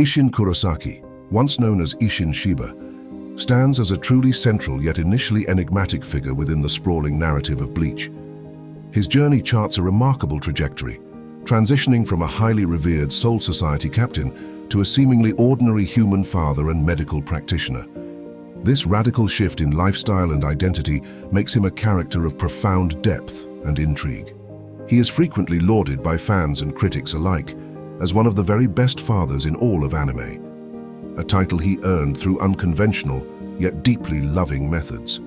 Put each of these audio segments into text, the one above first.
Isshin Kurosaki, once known as Isshin Shiba, stands as a truly central yet initially enigmatic figure within the sprawling narrative of Bleach. His journey charts a remarkable trajectory, transitioning from a highly revered Soul Society captain to a seemingly ordinary human father and medical practitioner. This radical shift in lifestyle and identity makes him a character of profound depth and intrigue. He is frequently lauded by fans and critics alike as one of the very best fathers in all of anime, a title he earned through unconventional yet deeply loving methods.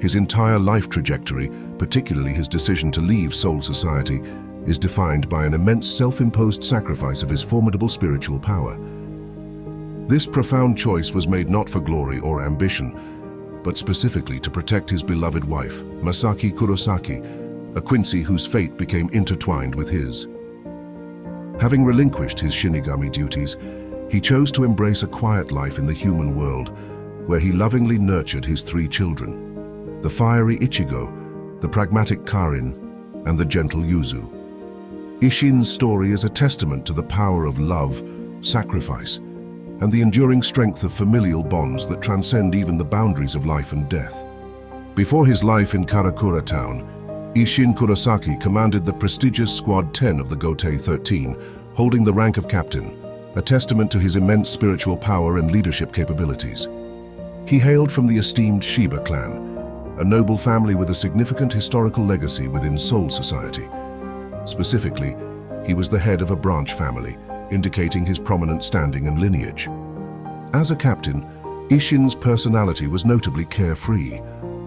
His entire life trajectory, particularly his decision to leave Soul Society, is defined by an immense self-imposed sacrifice of his formidable spiritual power. This profound choice was made not for glory or ambition, but specifically to protect his beloved wife, Masaki Kurosaki, a Quincy whose fate became intertwined with his. Having relinquished his Shinigami duties, he chose to embrace a quiet life in the human world, where he lovingly nurtured his 3 children, the fiery Ichigo, the pragmatic Karin, and the gentle Yuzu. Isshin's story is a testament to the power of love, sacrifice, and the enduring strength of familial bonds that transcend even the boundaries of life and death. Before his life in Karakura town, Isshin Kurosaki commanded the prestigious Squad 10 of the Gotei 13, holding the rank of captain, a testament to his immense spiritual power and leadership capabilities. He hailed from the esteemed Shiba clan, a noble family with a significant historical legacy within Soul Society. Specifically, he was the head of a branch family, indicating his prominent standing and lineage. As a captain, Isshin's personality was notably carefree,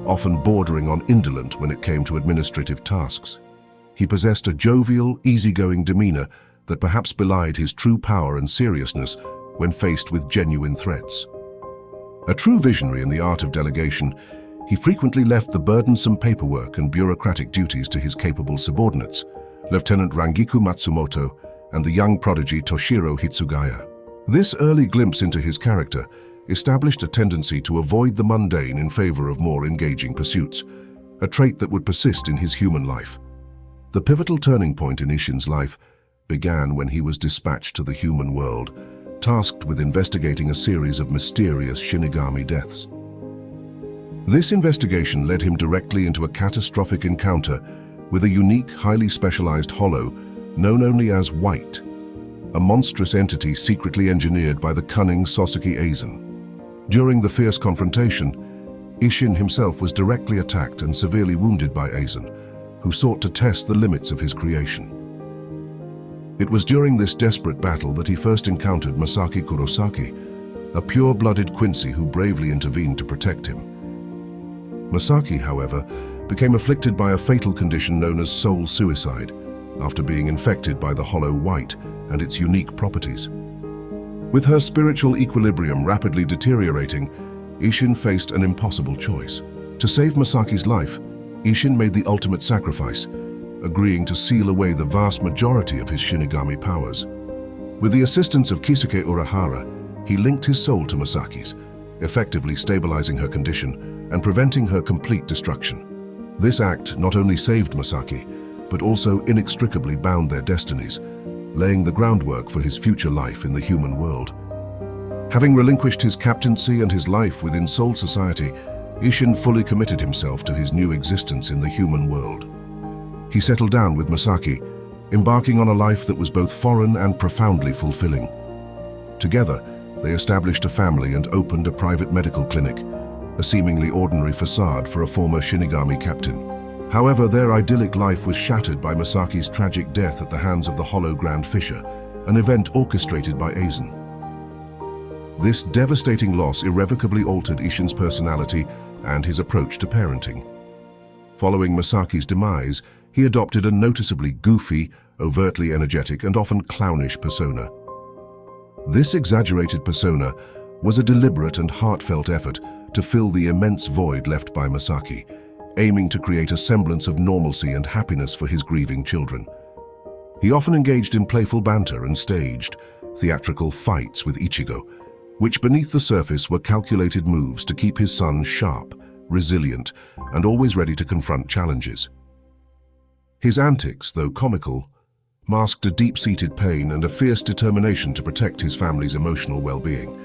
often bordering on indolent when it came to administrative tasks. He possessed a jovial, easygoing demeanor that perhaps belied his true power and seriousness when faced with genuine threats. A true visionary in the art of delegation, he frequently left the burdensome paperwork and bureaucratic duties to his capable subordinates, Lieutenant Rangiku Matsumoto and the young prodigy Toshiro Hitsugaya. This early glimpse into his character established a tendency to avoid the mundane in favor of more engaging pursuits, a trait that would persist in his human life. The pivotal turning point in Isshin's life began when he was dispatched to the human world, tasked with investigating a series of mysterious Shinigami deaths. This investigation led him directly into a catastrophic encounter with a unique, highly specialized hollow known only as White, a monstrous entity secretly engineered by the cunning Soseki Aizen. During the fierce confrontation, Isshin himself was directly attacked and severely wounded by Aizen, who sought to test the limits of his creation. It was during this desperate battle that he first encountered Masaki Kurosaki, a pure-blooded Quincy who bravely intervened to protect him. Masaki, however, became afflicted by a fatal condition known as soul suicide, after being infected by the hollow White and its unique properties. With her spiritual equilibrium rapidly deteriorating, Isshin faced an impossible choice. To save Masaki's life, Isshin made the ultimate sacrifice, agreeing to seal away the vast majority of his Shinigami powers. With the assistance of Kisuke Urahara, he linked his soul to Masaki's, effectively stabilizing her condition and preventing her complete destruction. This act not only saved Masaki, but also inextricably bound their destinies, laying the groundwork for his future life in the human world. Having relinquished his captaincy and his life within Soul Society, Isshin fully committed himself to his new existence in the human world. He settled down with Masaki, embarking on a life that was both foreign and profoundly fulfilling. Together, they established a family and opened a private medical clinic, a seemingly ordinary facade for a former Shinigami captain. However, their idyllic life was shattered by Masaki's tragic death at the hands of the Hollow Grand Fisher, an event orchestrated by Aizen. This devastating loss irrevocably altered Isshin's personality and his approach to parenting. Following Masaki's demise, he adopted a noticeably goofy, overtly energetic, and often clownish persona. This exaggerated persona was a deliberate and heartfelt effort to fill the immense void left by Masaki, aiming to create a semblance of normalcy and happiness for his grieving children. He often engaged in playful banter and staged theatrical fights with Ichigo, which beneath the surface were calculated moves to keep his son sharp, resilient, and always ready to confront challenges. His antics, though comical, masked a deep-seated pain and a fierce determination to protect his family's emotional well-being.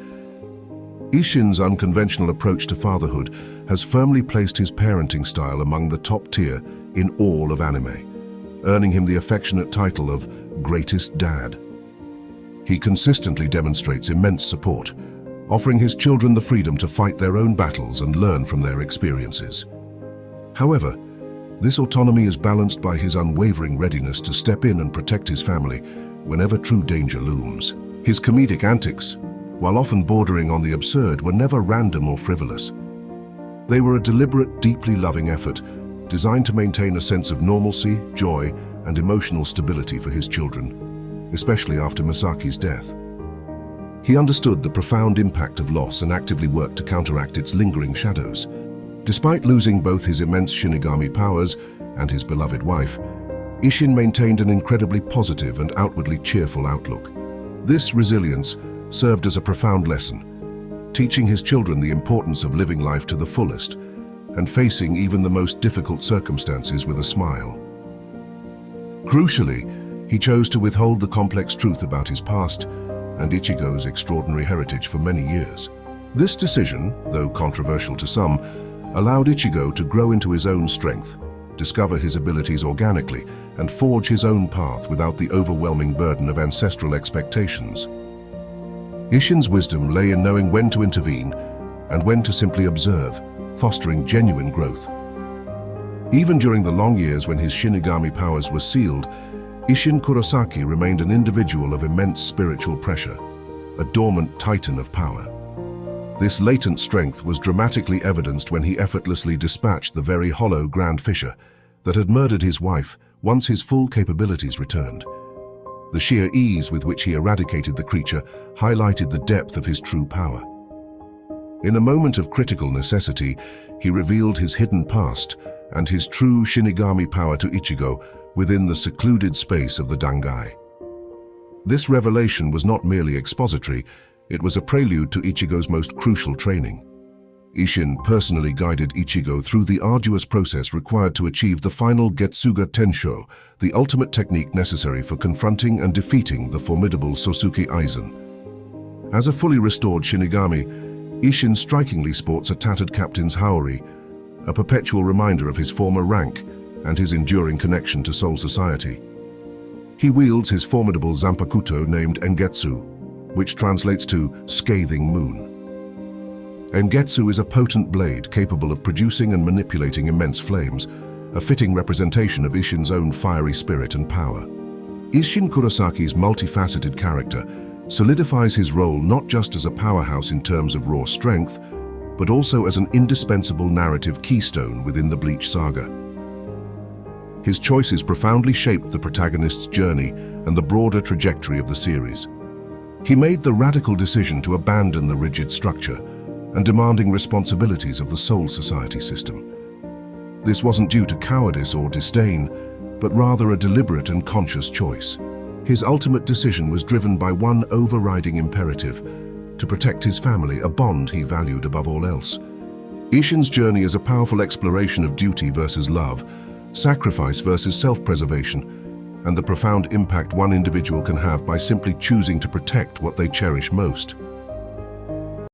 Isshin's unconventional approach to fatherhood has firmly placed his parenting style among the top tier in all of anime, earning him the affectionate title of Greatest Dad. He consistently demonstrates immense support, offering his children the freedom to fight their own battles and learn from their experiences. However, this autonomy is balanced by his unwavering readiness to step in and protect his family whenever true danger looms. His comedic antics, while often bordering on the absurd, were never random or frivolous. They were a deliberate, deeply loving effort designed to maintain a sense of normalcy, joy, and emotional stability for his children, especially after Masaki's death. He understood the profound impact of loss and actively worked to counteract its lingering shadows. Despite losing both his immense Shinigami powers and his beloved wife, Isshin maintained an incredibly positive and outwardly cheerful outlook. This resilience served as a profound lesson, teaching his children the importance of living life to the fullest and facing even the most difficult circumstances with a smile. Crucially, he chose to withhold the complex truth about his past and Ichigo's extraordinary heritage for many years. This decision, though controversial to some, allowed Ichigo to grow into his own strength, discover his abilities organically, and forge his own path without the overwhelming burden of ancestral expectations. Isshin's wisdom lay in knowing when to intervene and when to simply observe, fostering genuine growth. Even during the long years when his Shinigami powers were sealed, Isshin Kurosaki remained an individual of immense spiritual pressure, a dormant titan of power. This latent strength was dramatically evidenced when he effortlessly dispatched the very hollow Grand Fisher that had murdered his wife once his full capabilities returned. The sheer ease with which he eradicated the creature highlighted the depth of his true power. In a moment of critical necessity, he revealed his hidden past and his true Shinigami power to Ichigo within the secluded space of the Dangai. This revelation was not merely expository, it was a prelude to Ichigo's most crucial training. Isshin personally guided Ichigo through the arduous process required to achieve the final Getsuga Tensho, the ultimate technique necessary for confronting and defeating the formidable Sosuke Aizen. As a fully restored Shinigami, Isshin strikingly sports a tattered captain's haori, a perpetual reminder of his former rank and his enduring connection to Soul Society. He wields his formidable Zanpakuto named Engetsu, which translates to scathing moon. Engetsu is a potent blade capable of producing and manipulating immense flames, a fitting representation of Isshin's own fiery spirit and power. Isshin Kurosaki's multifaceted character solidifies his role not just as a powerhouse in terms of raw strength, but also as an indispensable narrative keystone within the Bleach saga. His choices profoundly shaped the protagonist's journey and the broader trajectory of the series. He made the radical decision to abandon the rigid structure and demanding responsibilities of the Soul Society system. This wasn't due to cowardice or disdain, but rather a deliberate and conscious choice. His ultimate decision was driven by one overriding imperative: to protect his family, a bond he valued above all else. Isshin's journey is a powerful exploration of duty versus love, sacrifice versus self-preservation, and the profound impact one individual can have by simply choosing to protect what they cherish most.